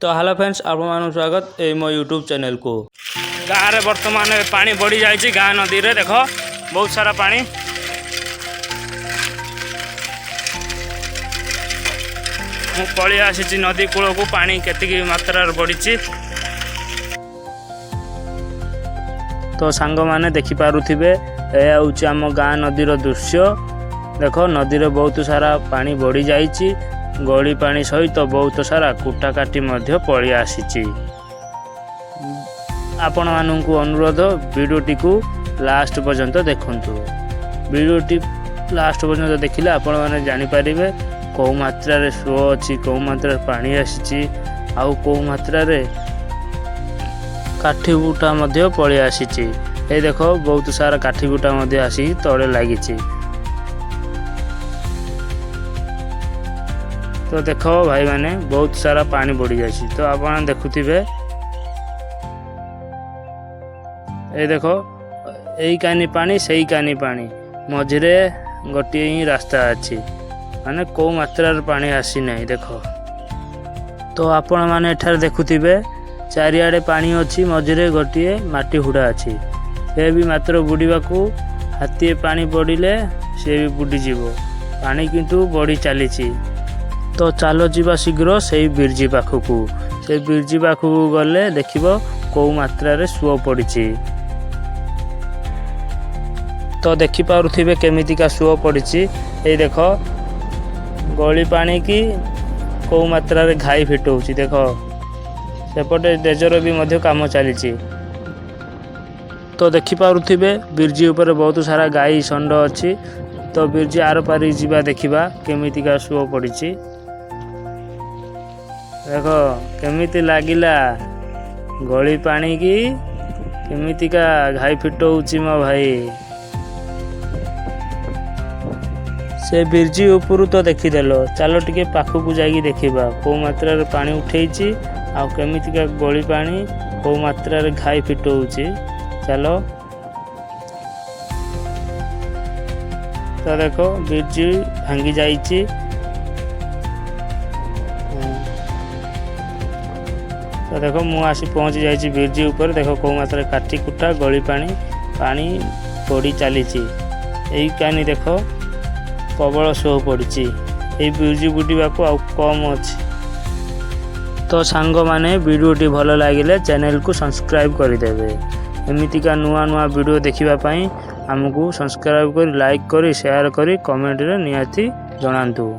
तो hello friends आप स्वागत ए मो यूट्यूब चैनल को। गाँव में बर्तमान पानी बढ़ी जाए गाँ नदी रे देख बहुत सारा पानी मु पलि आसी नदी कूल को पानी केतिकी मात्रा बढ़ी। तो सांग माने देखि पारुथिबे ए होउची आम गाँ नदीर दृश्य। देख नदी रे बहुत सारा पानी बढ़ी जाइछि। गली पानी सहित बहुत सारा कुटा काटी मध्य पलि आसी। आपण मानू अनुरोध वीडियोटी को लास्ट पर्यंत देखंतु। वीडियोटी लास्ट पर्यंत देखिले आपण माने जानि परिबे कौ मात्रा रे सो अछि, कौ मात्रा पानी आसी, आउ कौ मात्रा रे काठी बुटा मध्य पलि आसी। ए देखो बहुत सारा काठी बुटा मध्य आसी तळे लागिछि। तो देखो भाई माने बहुत सारा पानी बढ़ी जाए। तो आप देखुथिबे ए देखो यही कानी पानी सही कानी पानी मझिरे गोटे ही रास्ता अच्छी माने को मात्रा पानी आसी नहीं। देखो तो आपण माने एठार देखुथिबे चारिआडे पानी अच्छी मझिरे गोटे माटी हुड़ा अच्छी। से भी मात्र बुड़ीबाकू हाथी पानी बढ़िले से भी बुड़ी जीवो। पानी किंतु बढ़ी चली। तो चलो जीवा शीघ्र से बिरजी पाखक से बिरजी पाखक गले देखिबो को मात्रा रे सुओ पड़ी। तो देखि पारुथिबे केमितिका सुओ पड़ी। ए देखो गली पानी की को मात्रा रे घाई फिटौछि। देखो सेपटे डेजर भी मध्य काम चली। तो देखि पारुथिबे बिरजी ऊपर बहुत सारा गाई षंड अछि। तो बिरजी आर पारी जीवा देखिबा केमितिका सुओ पड़ी। देखो केमिति लागिला गली पानी की केमितिका घाई फिटौछि मो भाई। से बिरजी ऊपर तो देखीदेल। चलो टिके पाखक जाइए देखा कौ मात्रा रे पानी उठेछि आ केमितिका गली पानी कौ मात्रा रे घाई फिटौछि। चलो तो देखो बिरजी भांगी जाइछि। तो देखो मु आसी पहुँची जाइछि बिरजी ऊपर। देखो कौ मात्रा काटी कुटा गली पानी पानी बढ़ी चली। यही कानी देखो प्रबल सो पड़ी। ये बिरजी बुड़ीबा को आ कम अच्छी। तो सांग माने वीडियोटी भल लगिले चैनल को सब्सक्राइब करदेवे। एमितिका नुआ नुआ वीडियो देखिबा पई हमकु सब्सक्राइब कर लाइक कर शेयर कर कमेंट रे निहाती जणांतु।